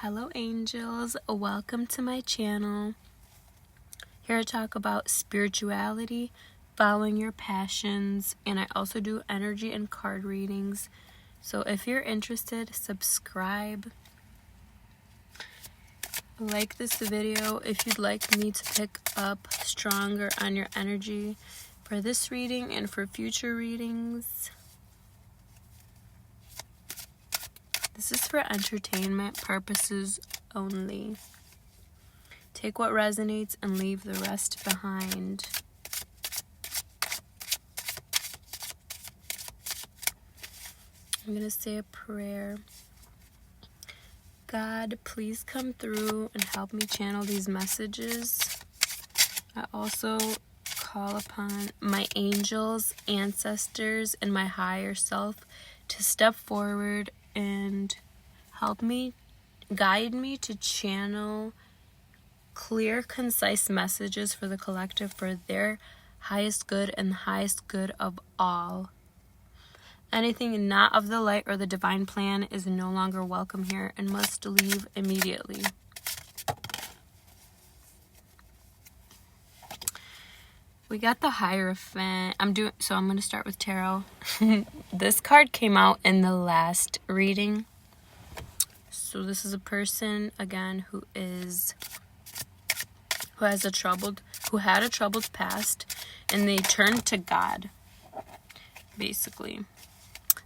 Hello angels, welcome to my channel. Here to talk about spirituality, following your passions, and I also do energy and card readings. So if you're interested, subscribe. Like this video if you'd like me to pick up stronger on your energy for this reading and for future readings. This is for entertainment purposes only. Take what resonates and leave the rest behind. I'm going to say a prayer. God, please come through and help me channel these messages. I also call upon my angels, ancestors, and my higher self to step forward and help me, guide me to channel clear, concise messages for the collective for their highest good and the highest good of all. Anything not of the light or the divine plan is no longer welcome here and must leave immediately. We got the Hierophant. I'm going to start with Tarot. This card came out in the last reading. So this is a person again who had a troubled past, and they turned to God. Basically,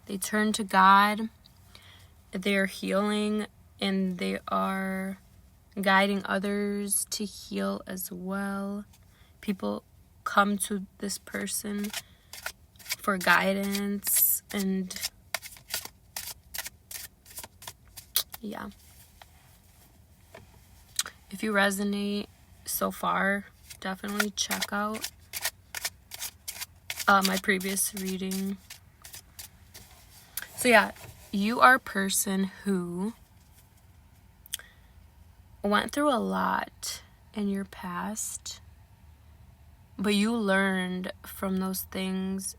they turned to God. They're healing and they are guiding others to heal as well. People come to this person for guidance, and yeah. If you resonate so far, definitely check out my previous reading. So yeah, you are a person who went through a lot in your past, but you learned from those things.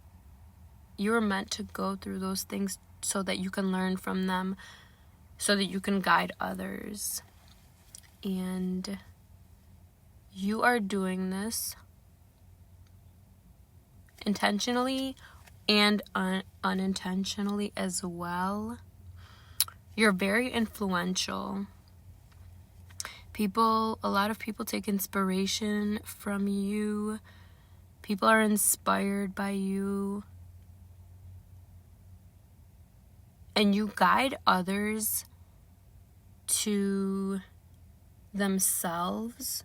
You were meant to go through those things so that you can learn from them, so that you can guide others. And you are doing this intentionally and unintentionally as well. You're very influential. A lot of people take inspiration from you. People are inspired by you. And you guide others to themselves.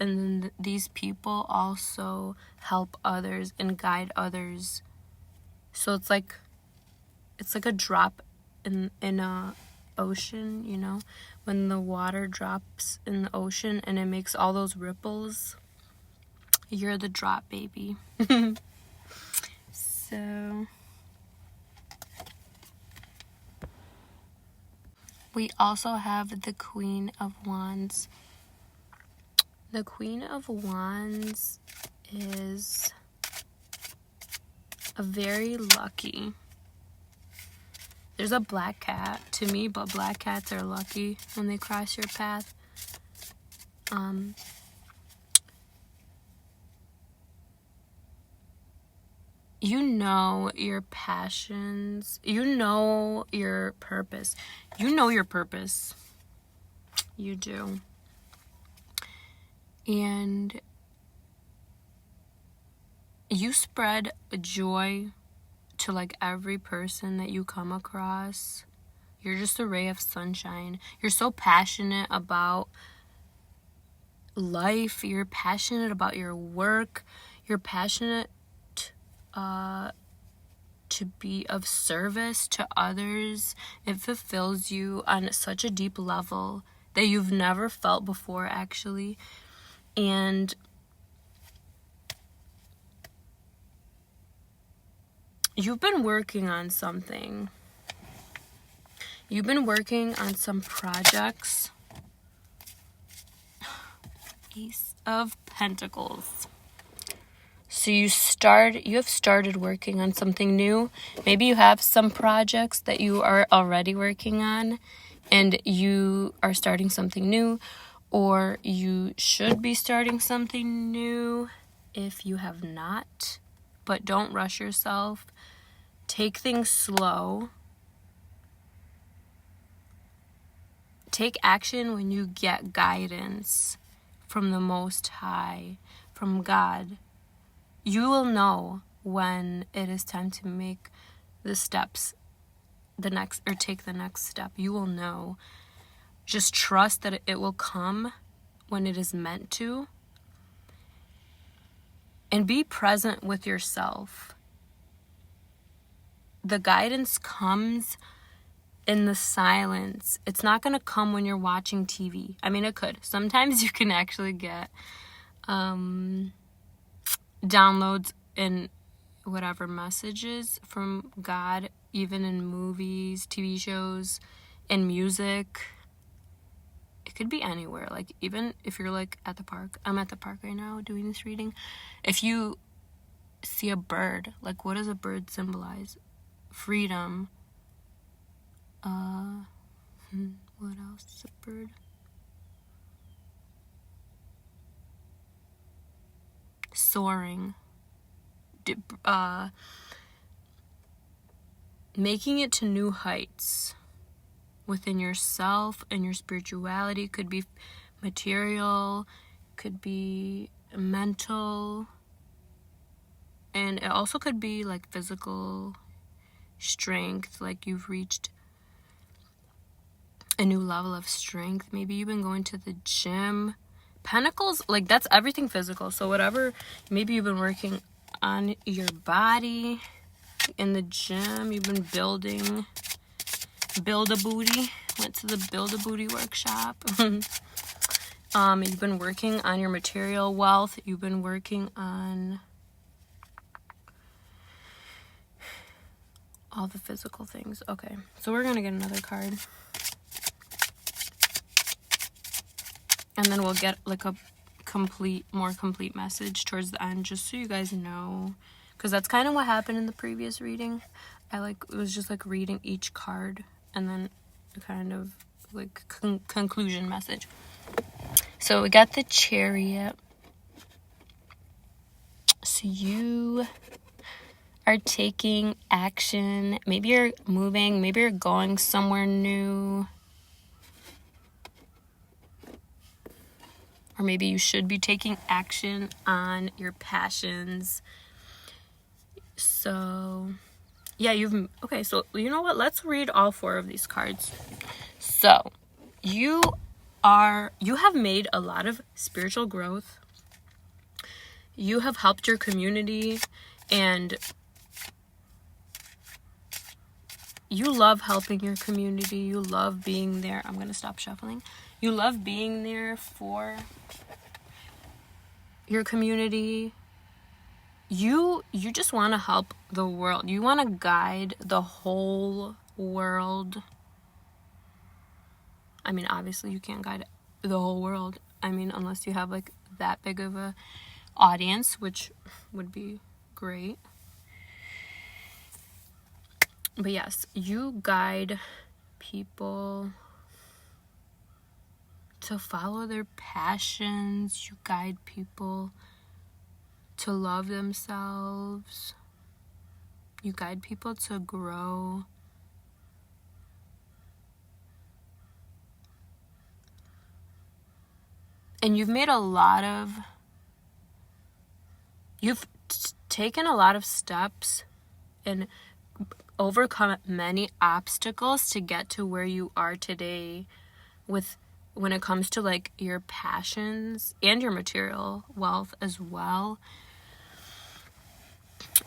And these people also help others and guide others. So it's like a drop in a ocean, you know, when the water drops in the ocean and it makes all those ripples. You're the drop, baby. So we also have the Queen of Wands. The Queen of Wands is a very lucky. There's a black cat to me, but black cats are lucky when they cross your path. You know your passions. You know your purpose. You know your purpose. You do. And you spread joy to like every person that you come across. You're just a ray of sunshine. You're so passionate about life. You're passionate about your work. You're passionate to be of service to others. It fulfills you on such a deep level that you've never felt before, actually. And you've been working on something. You've been working on some projects. Ace of Pentacles. So you have started working on something new. Maybe you have some projects that you are already working on and you are starting something new, or you should be starting something new if you have not. But don't rush yourself. Take things slow. Take action when you get guidance from the Most High, from God. You will know when it is time to make the steps, take the next step. You will know. Just trust that it will come when it is meant to. And be present with yourself. The guidance comes in the silence. It's not going to come when you're watching TV. I mean, it could. Sometimes you can actually get downloads and whatever messages from God, even in movies, TV shows, and music. It could be anywhere. Like, even if you're like at the park. I'm at the park right now doing this reading. If you see a bird, like, what does a bird symbolize? Freedom. What else is a bird? Soaring. Making it to new heights within yourself and your spirituality. Could be material, could be mental, and it also could be like physical strength, like you've reached a new level of strength. Maybe you've been going to the gym. Pentacles, like, that's everything physical. So whatever, maybe you've been working on your body in the gym. You've been building. Build a Booty. Went to the Build a Booty workshop. You've been working on your material wealth. You've been working on all the physical things. Okay, so we're gonna get another card. And then we'll get like a more complete message towards the end, just so you guys know. Because that's kind of what happened in the previous reading. It was just like reading each card and then kind of like conclusion message. So we got the Chariot. So you are taking action. Maybe you're moving. Maybe you're going somewhere new. Or maybe you should be taking action on your passions. So, yeah, okay, so you know what? Let's read all 4 of these cards. So, you have made a lot of spiritual growth. You have helped your community, and you love helping your community. You love being there. I'm going to stop shuffling. You love being there for your community. You just want to help the world. You want to guide the whole world. I mean, obviously you can't guide the whole world. I mean, unless you have like that big of a audience, which would be great. But yes, you guide people to follow their passions. You guide people to love themselves. You guide people to grow. And you've taken a lot of steps and overcome many obstacles to get to where you are today when it comes to like your passions and your material wealth as well.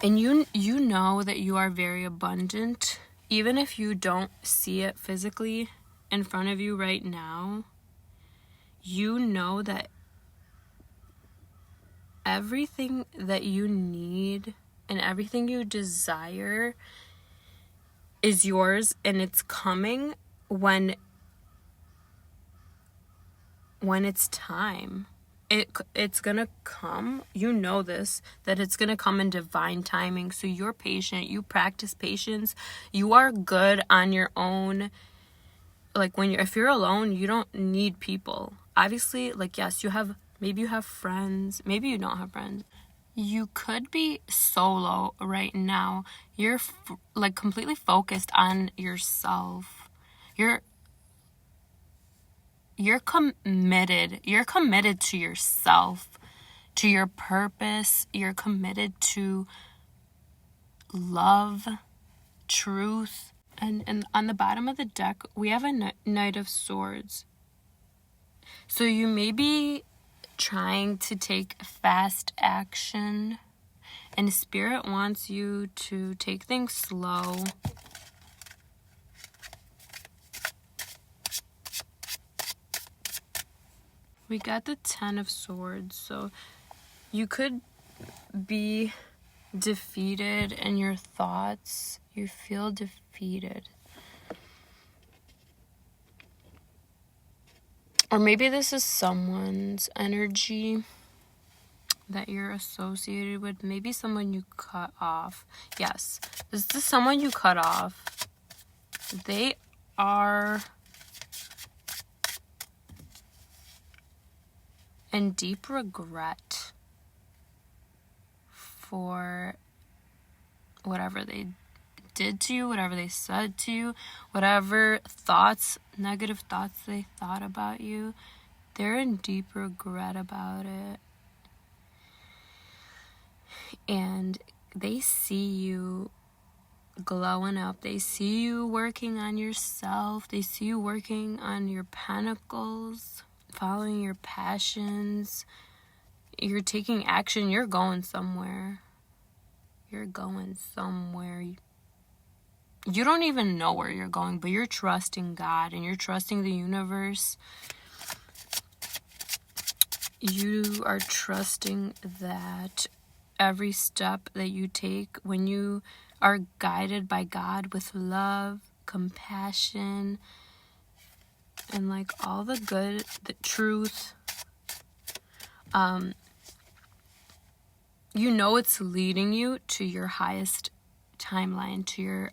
And you know that you are very abundant, even if you don't see it physically in front of you right now. You know that everything that you need and everything you desire is yours, and it's coming when it's time. it's gonna come. You know this, that it's gonna come in divine timing. So you're patient. You practice patience. You are good on your own. Like if you're alone, you don't need people. Obviously, like, yes, maybe you have friends. Maybe you don't have friends. You could be solo right now. You're like completely focused on yourself. You're committed. You're committed to yourself, to your purpose. You're committed to love, truth. And on the bottom of the deck, we have a Knight of Swords. So you may be trying to take fast action, and Spirit wants you to take things slow. We got the Ten of Swords, so you could be defeated in your thoughts. You feel defeated. Or maybe this is someone's energy that you're associated with. Maybe someone you cut off. Yes, this is someone you cut off. They are in deep regret for whatever they did to you, whatever they said to you, whatever negative thoughts they thought about you. They're in deep regret about it. And they see you glowing up. They see you working on yourself. They see you working on your pentacles, following your passions. You're taking action. You're going somewhere. You're going somewhere. You don't even know where you're going, but you're trusting God and you're trusting the universe. You are trusting that every step that you take, when you are guided by God with love, compassion, and like all the good, the truth, you know it's leading you to your highest timeline, to your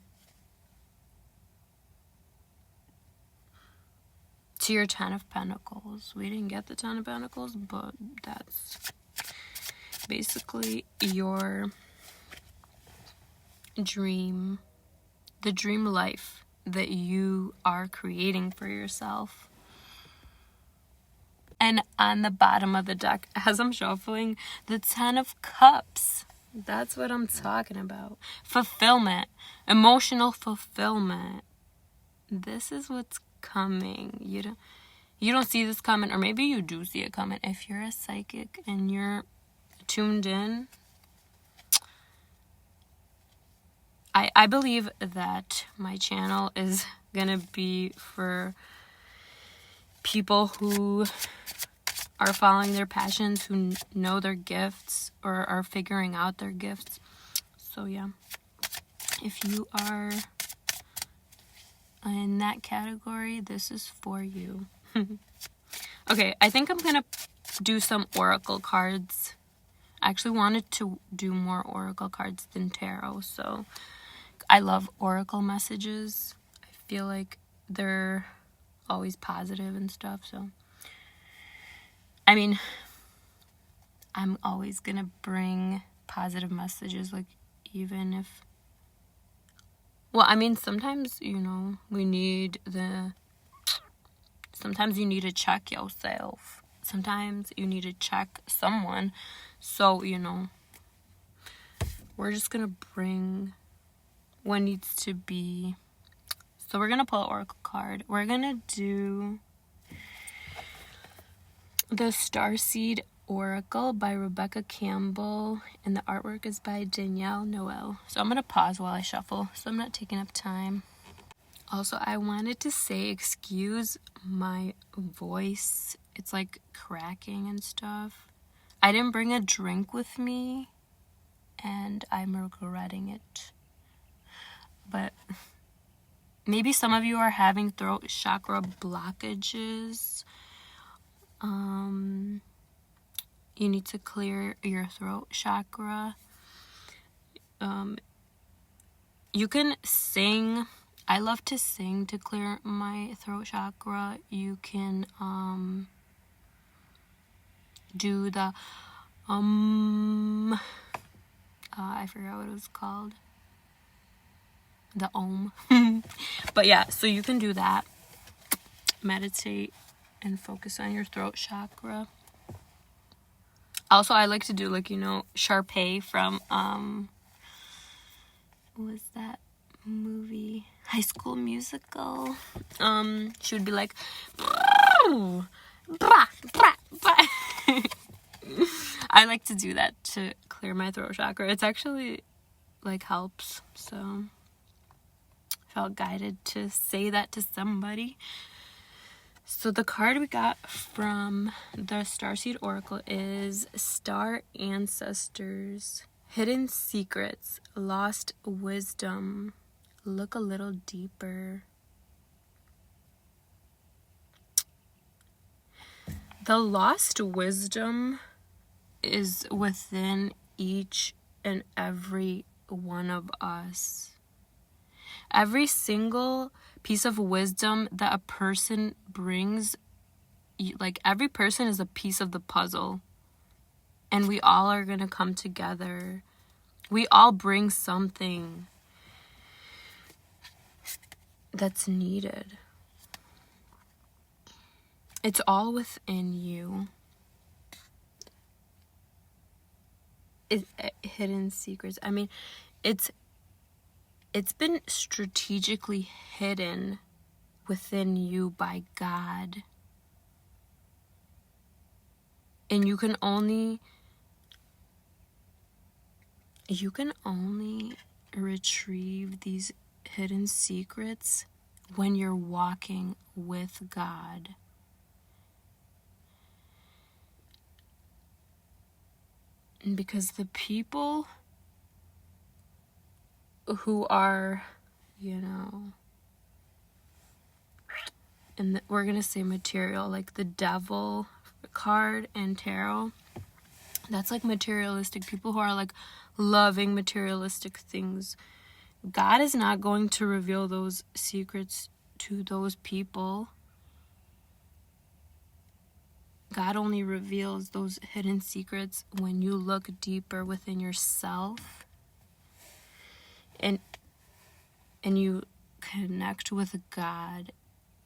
Ten of Pentacles. We didn't get the Ten of Pentacles, but that's basically your dream, the dream life that you are creating for yourself. And on the bottom of the deck, as I'm shuffling, the Ten of Cups. That's what I'm talking about. Fulfillment, emotional fulfillment. This is what's coming. You don't see this coming, or maybe you do see it coming. If you're a psychic and you're tuned in, I believe that my channel is gonna be for people who are following their passions, who know their gifts or are figuring out their gifts. So yeah, if you are in that category, this is for you. Okay, I think I'm gonna do some oracle cards. I actually wanted to do more oracle cards than tarot, so I love oracle messages. I feel like they're always positive and stuff, so I mean, I'm always gonna bring positive messages, like, even if, well, I mean, sometimes, sometimes you need to check yourself. Sometimes you need to check someone. So, we're just gonna bring what needs to be. So we're gonna pull an oracle card. We're gonna do the Starseed Oracle by Rebecca Campbell, and the artwork is by Danielle Noel. So I'm gonna pause while I shuffle, so I'm not taking up time. Also, I wanted to say, excuse my voice. It's like cracking and stuff. I didn't bring a drink with me, and I'm regretting it. But maybe some of you are having throat chakra blockages. you need to clear your throat chakra. You can sing. I love to sing to clear my throat chakra. You can do the I forgot what it was called. The Om. But yeah, so you can do that. Meditate and focus on your throat chakra. Also, I like to do, like, you know, Sharpay from what was that movie? High School Musical. She would be like, "Brah, brah, brah." I like to do that to clear my throat chakra. It's actually, like, helps. So felt guided to say that to somebody. So the card we got from the Starseed Oracle is Star Ancestors, Hidden Secrets, Lost Wisdom. Look a little deeper. The lost wisdom is within each and every one of us. Every single piece of wisdom that a person brings, like, every person is a piece of the puzzle. And we all are going to come together. We all bring something that's needed. It's all within you. Hidden secrets. I mean, it's been strategically hidden within you by God. And you can only retrieve these hidden secrets when you're walking with God. And because the people who are, you know, and we're going to say material, like the Devil card and tarot, that's like materialistic people who are like loving materialistic things. God is not going to reveal those secrets to those people. God only reveals those hidden secrets when you look deeper within yourself and you connect with God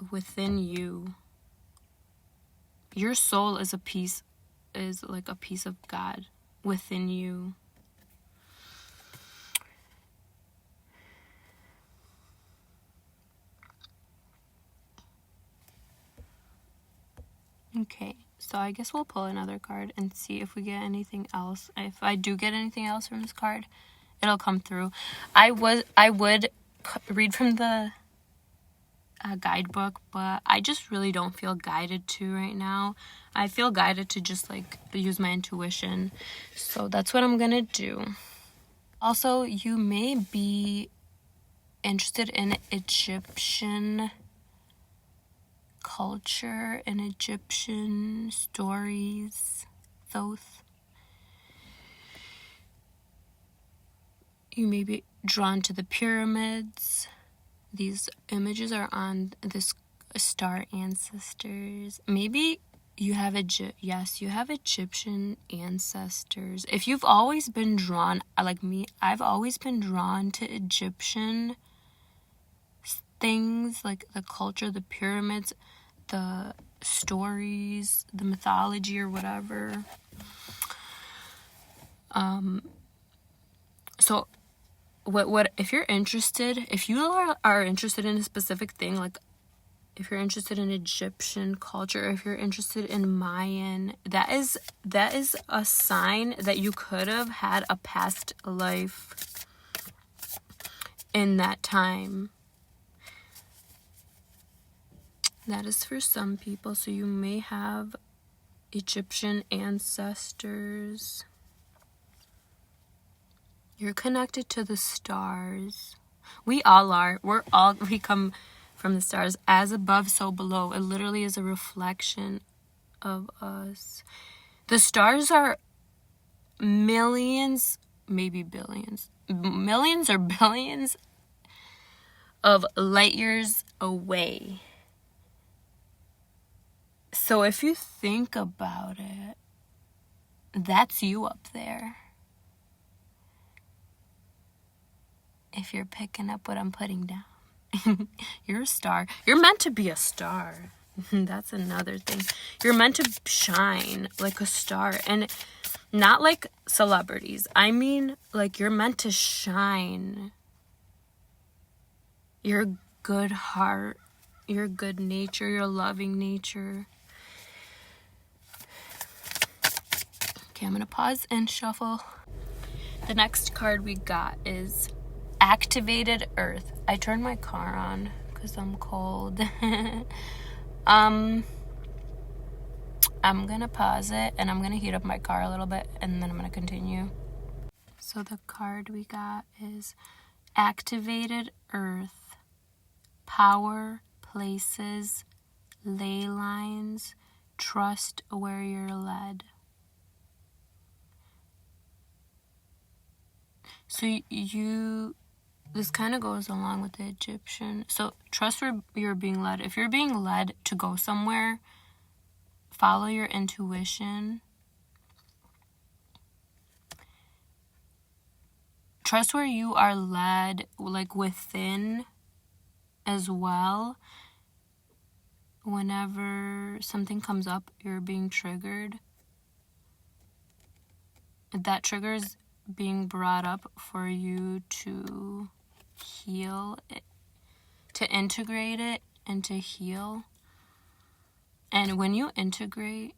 within you. Your soul is like a piece of God within you. Okay, so I guess we'll pull another card and see if we get anything else. If I do get anything else from this card, it'll come through. I would read from the guidebook, but I just really don't feel guided to right now. I feel guided to just like use my intuition. So that's what I'm gonna do. Also, you may be interested in Egyptian culture and Egyptian stories. Thoth. You may be drawn to the pyramids. These images are on this Star Ancestors. Maybe you have Egyptian ancestors. If you've always been drawn, like me, I've always been drawn to Egyptian things, like the culture, the pyramids, the stories, the mythology or whatever. So what if you're interested, if you are interested in a specific thing, like if you're interested in Egyptian culture, if you're interested in Mayan, that is a sign that you could have had a past life in that time. That is for some people. So you may have Egyptian ancestors. You're connected to the stars. We all are. We come from the stars. As above, so below. It literally is a reflection of us. The stars are millions, maybe billions, millions or billions of light years away. So if you think about it, that's you up there. If you're picking up what I'm putting down. You're a star. You're meant to be a star. That's another thing. You're meant to shine like a star. And not like celebrities. I mean, like, you're meant to shine. Your good heart, your good nature, your loving nature. Okay, I'm going to pause and shuffle. The next card we got is Activated Earth. I turned my car on because I'm cold. I'm gonna pause it and I'm gonna heat up my car a little bit and then I'm gonna continue. So the card we got is Activated Earth. Power, places, ley lines, trust where you're led. So this kind of goes along with the Egyptian. So trust where you're being led. If you're being led to go somewhere, follow your intuition. Trust where you are led, like within as well. Whenever something comes up, you're being triggered. That trigger is being brought up for you to heal it, to integrate it and to heal. And when you integrate,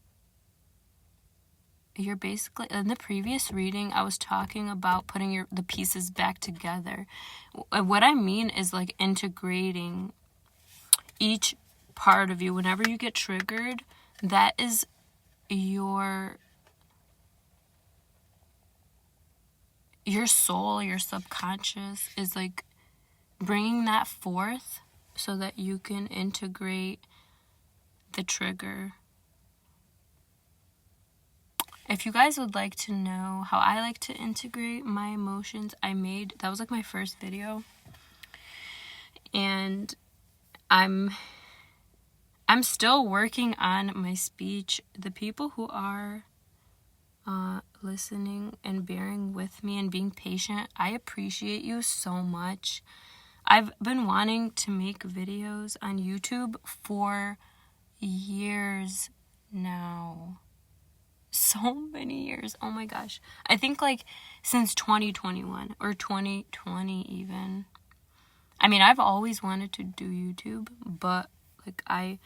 you're basically, in the previous reading, I was talking about putting the pieces back together. What I mean is like integrating each part of you. Whenever you get triggered, that is your soul, your subconscious is like bringing that forth so that you can integrate the trigger. If you guys would like to know how I like to integrate my emotions, that was like my first video. And I'm still working on my speech. The people who are listening and bearing with me and being patient, I appreciate you so much. I've been wanting to make videos on YouTube for years now. So many years. Oh my gosh. I think like since 2021 or 2020 even. I mean, I've always wanted to do YouTube, but like I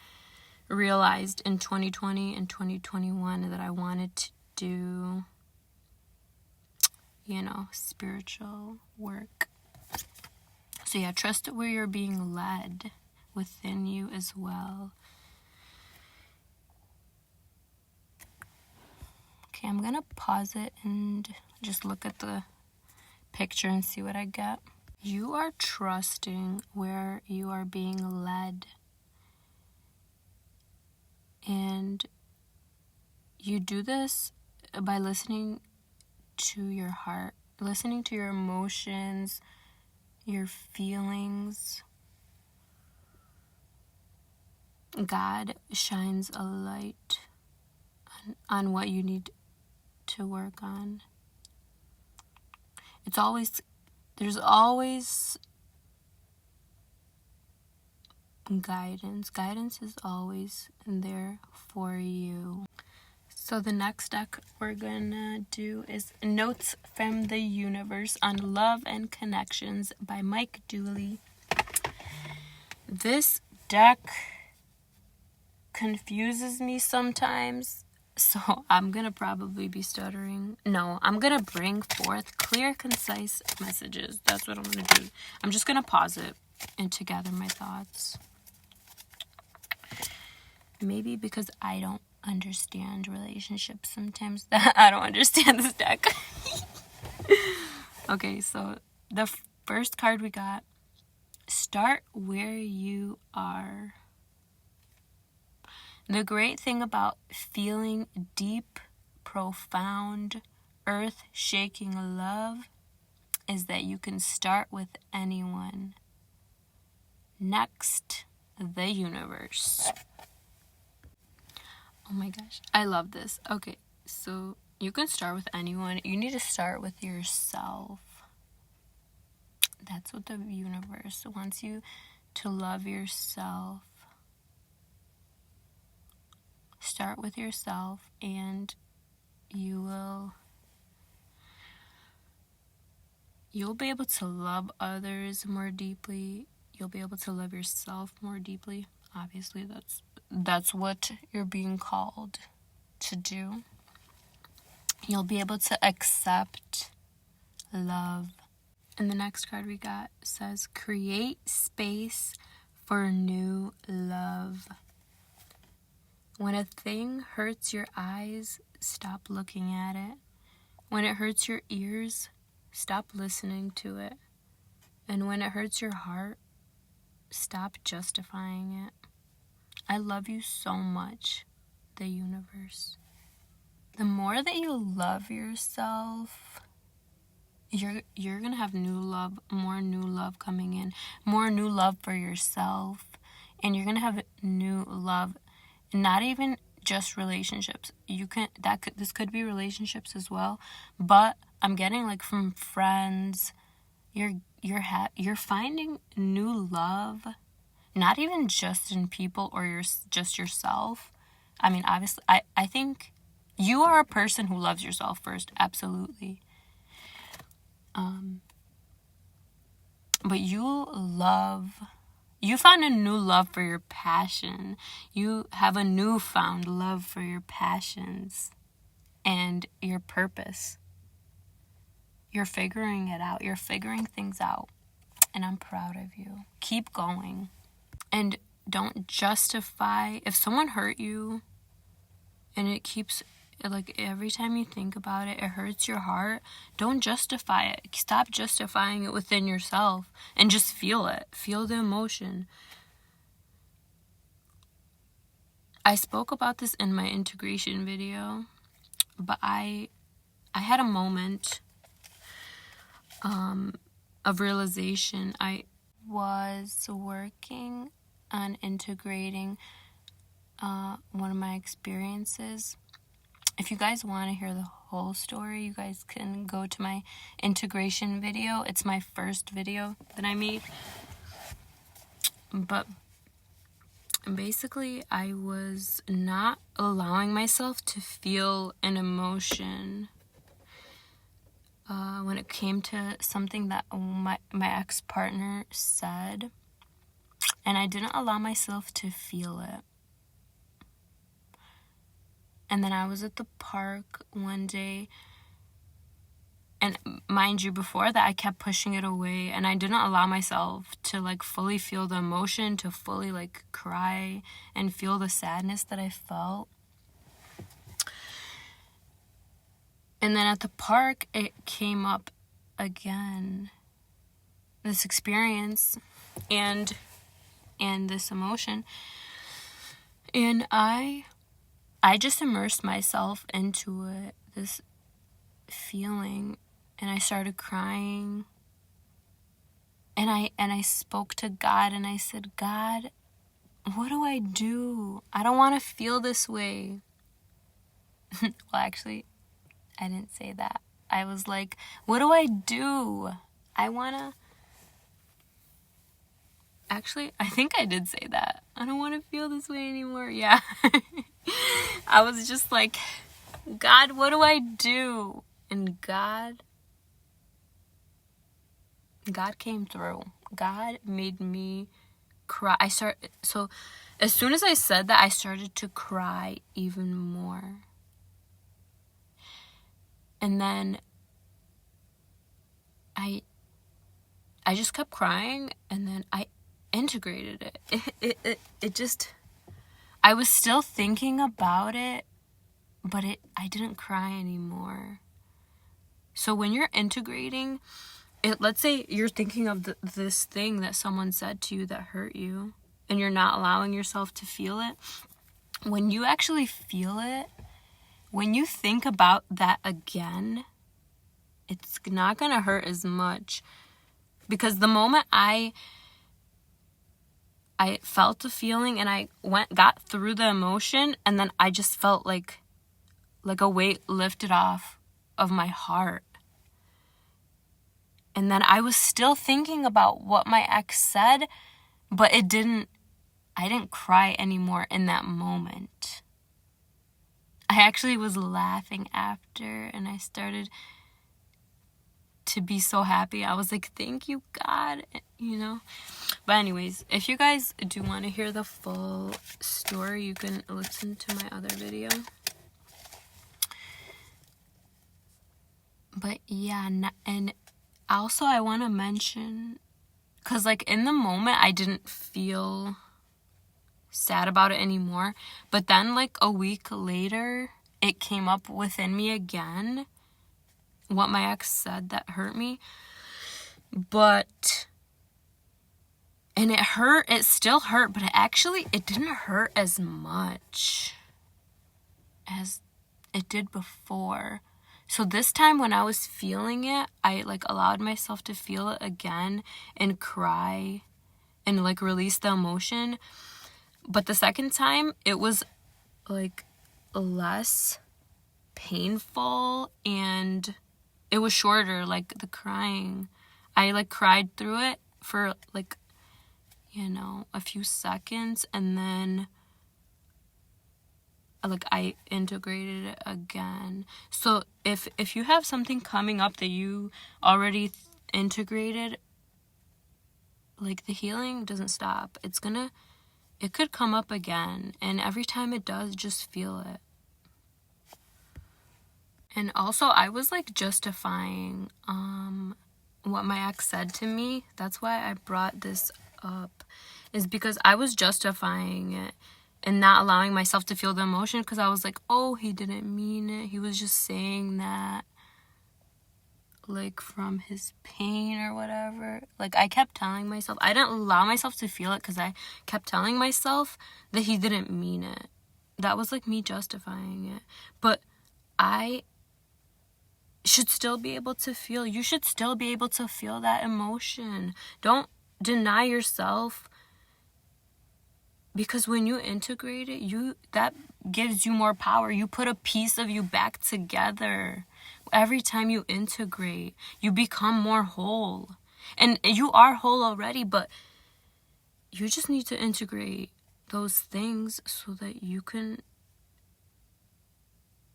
realized in 2020 and 2021 that I wanted to do, spiritual work. So yeah, trust where you're being led within you as well. Okay, I'm gonna pause it and just look at the picture and see what I get. You are trusting where you are being led. And you do this by listening to your heart, listening to your emotions, your feelings. God shines a light on what you need to work on. There's always guidance. Guidance is always there for you. So the next deck we're gonna do is Notes from the Universe on Love and Connections by Mike Dooley. This deck confuses me sometimes, so I'm gonna probably be stuttering. No, I'm gonna bring forth clear, concise messages. That's what I'm gonna do. I'm just gonna pause it and to gather my thoughts. Maybe because I don't understand relationships sometimes, that I don't understand this deck. Okay, so the first card we got, start where you are. The great thing about feeling deep profound, earth-shaking love is that you can start with anyone. Next, the universe. Oh my gosh, I love this. Okay, so you can start with anyone. You need to start with yourself. That's what the universe wants you to love yourself. Start with yourself, and you'll be able to love others more deeply. You'll be able to love yourself more deeply. Obviously, that's what you're being called to do. You'll be able to accept love. And the next card we got says, create space for new love. When a thing hurts your eyes, stop looking at it. When it hurts your ears, stop listening to it. And when it hurts your heart, stop justifying it. I love you so much, the universe. The more that you love yourself, you're gonna have new love, more new love coming in, more new love for yourself, and you're gonna have new love, not even just relationships. This could be relationships as well, but I'm getting like from friends. You're finding new love, not even just in people or just yourself. I mean, obviously, I think you are a person who loves yourself first, absolutely. But you found a new love for your passion. You have a newfound love for your passions and your purpose. You're figuring it out. You're figuring things out. And I'm proud of you. Keep going. And don't justify. If someone hurt you and it keeps, like, every time you think about it, it hurts your heart, don't justify it. Stop justifying it within yourself and just feel it. Feel the emotion. I spoke about this in my integration video, but I had a moment of realization. I was working on integrating one of my experiences. If you guys want to hear the whole story, you guys can go to my integration video. It's my first video that I made. But basically, I was not allowing myself to feel an emotion when it came to something that my ex-partner said. And I didn't allow myself to feel it. And then I was at the park one day, and mind you, before that I kept pushing it away, and I didn't allow myself to like fully feel the emotion, to fully like cry and feel the sadness that I felt. And then at the park it came up again, this experience and this emotion, and I just immersed myself into it, this feeling, and I started crying. And I spoke to God, and I said, God, what do I do? I don't want to feel this way. Well, actually, I didn't say that. I was like, what do I do? Actually, I think I did say that. I don't want to feel this way anymore. Yeah. I was just like, God, what do I do? And God came through. God made me cry. So as soon as I said that, I started to cry even more. And then I just kept crying, and then I integrated it. It just, I was still thinking about it, but I didn't cry anymore. So when you're integrating it, let's say you're thinking of this thing that someone said to you that hurt you, and you're not allowing yourself to feel it. When you actually feel it, when you think about that again, it's not going to hurt as much. Because the moment I felt the feeling and I got through the emotion, and then I just felt like a weight lifted off of my heart. And then I was still thinking about what my ex said, but I didn't cry anymore in that moment. I actually was laughing after, and I started to be so happy. I was like, thank you, God, you know. But anyways, if you guys do want to hear the full story, you can listen to my other video. But yeah, and also I want to mention, because like in the moment I didn't feel sad about it anymore, but then like a week later it came up within me again, what my ex said that hurt me. And it still hurt, but it didn't hurt as much as it did before. So this time when I was feeling it, I like allowed myself to feel it again and cry and like release the emotion. But the second time it was like less painful and it was shorter, like the crying. I like cried through it for like, you know, a few seconds, and then like I integrated it again. So if you have something coming up that you already integrated, like the healing doesn't stop. It could come up again, and every time it does, just feel it. And also I was like justifying what my ex said to me. That's why I brought this up, is because I was justifying it and not allowing myself to feel the emotion, because I was like, oh, he didn't mean it. He was just saying that like from his pain or whatever. Like I kept telling myself, I didn't allow myself to feel it because I kept telling myself that he didn't mean it. That was like me justifying it. But I should still be able to feel. You should still be able to feel that emotion. Don't deny yourself, because when you integrate it, that gives you more power. You put a piece of you back together. Every time you integrate, you become more whole. And you are whole already, but you just need to integrate those things so that you can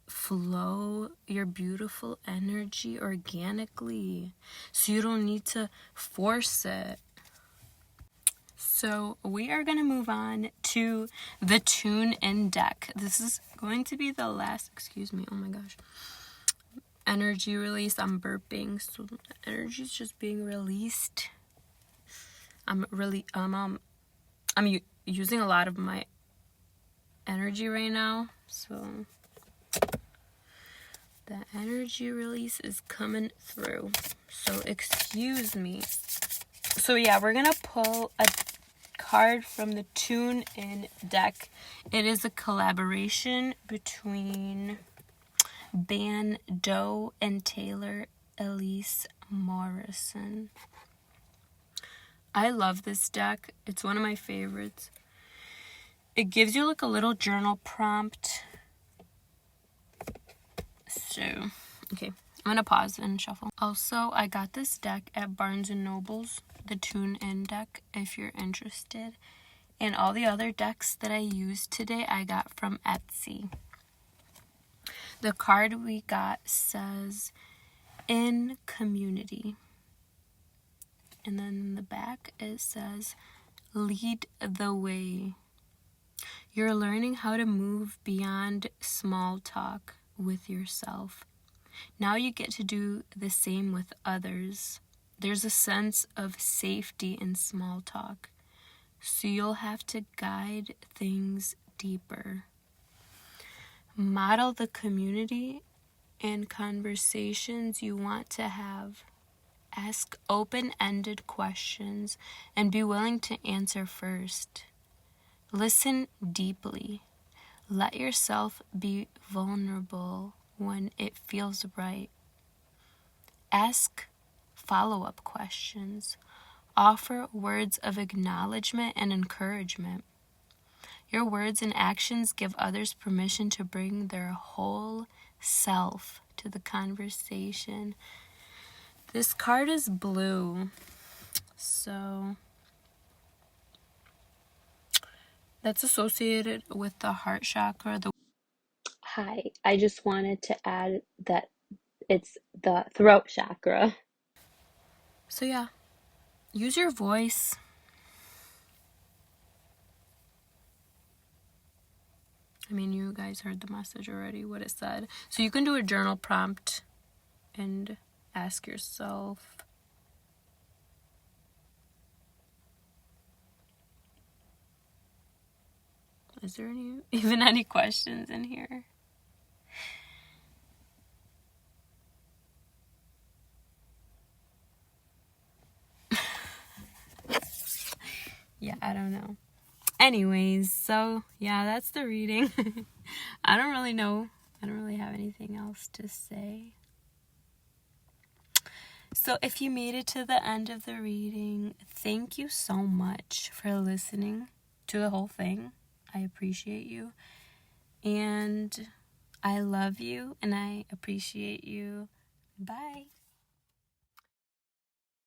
flow your beautiful energy organically, so you don't need to force it. So we are going to move on to the tune-in deck. This is going to be the last, oh my gosh, energy release. I'm burping, so the energy is just being released. I'm using a lot of my energy right now, so the energy release is coming through. So excuse me. So yeah, we're gonna pull a card from the tune-in deck. It is a collaboration between Bando and Taylor Elise Morrison. I love this deck. It's one of my favorites. It gives you like a little journal prompt. So, okay, I'm gonna pause and shuffle. Also, I got this deck at Barnes & Noble's, the tune-in deck, if you're interested. And all the other decks that I used today, I got from Etsy. The card we got says, in community. And then in the back, it says, lead the way. You're learning how to move beyond small talk with yourself. Now you get to do the same with others. There's a sense of safety in small talk, so you'll have to guide things deeper. Model the community and conversations you want to have. Ask open-ended questions and be willing to answer first. Listen deeply. Let yourself be vulnerable when it feels right. Ask follow-up questions. Offer words of acknowledgement and encouragement. Your words and actions give others permission to bring their whole self to the conversation. This card is blue, so that's associated with the heart chakra. Hi, I just wanted to add that it's the throat chakra. So yeah, use your voice. I mean, you guys heard the message already, what it said. So you can do a journal prompt and ask yourself, is there even any questions in here? Yeah, I don't know. Anyways, so yeah, that's the reading. I don't really know. I don't really have anything else to say. So if you made it to the end of the reading, thank you so much for listening to the whole thing. I appreciate you. And I love you and I appreciate you. Bye.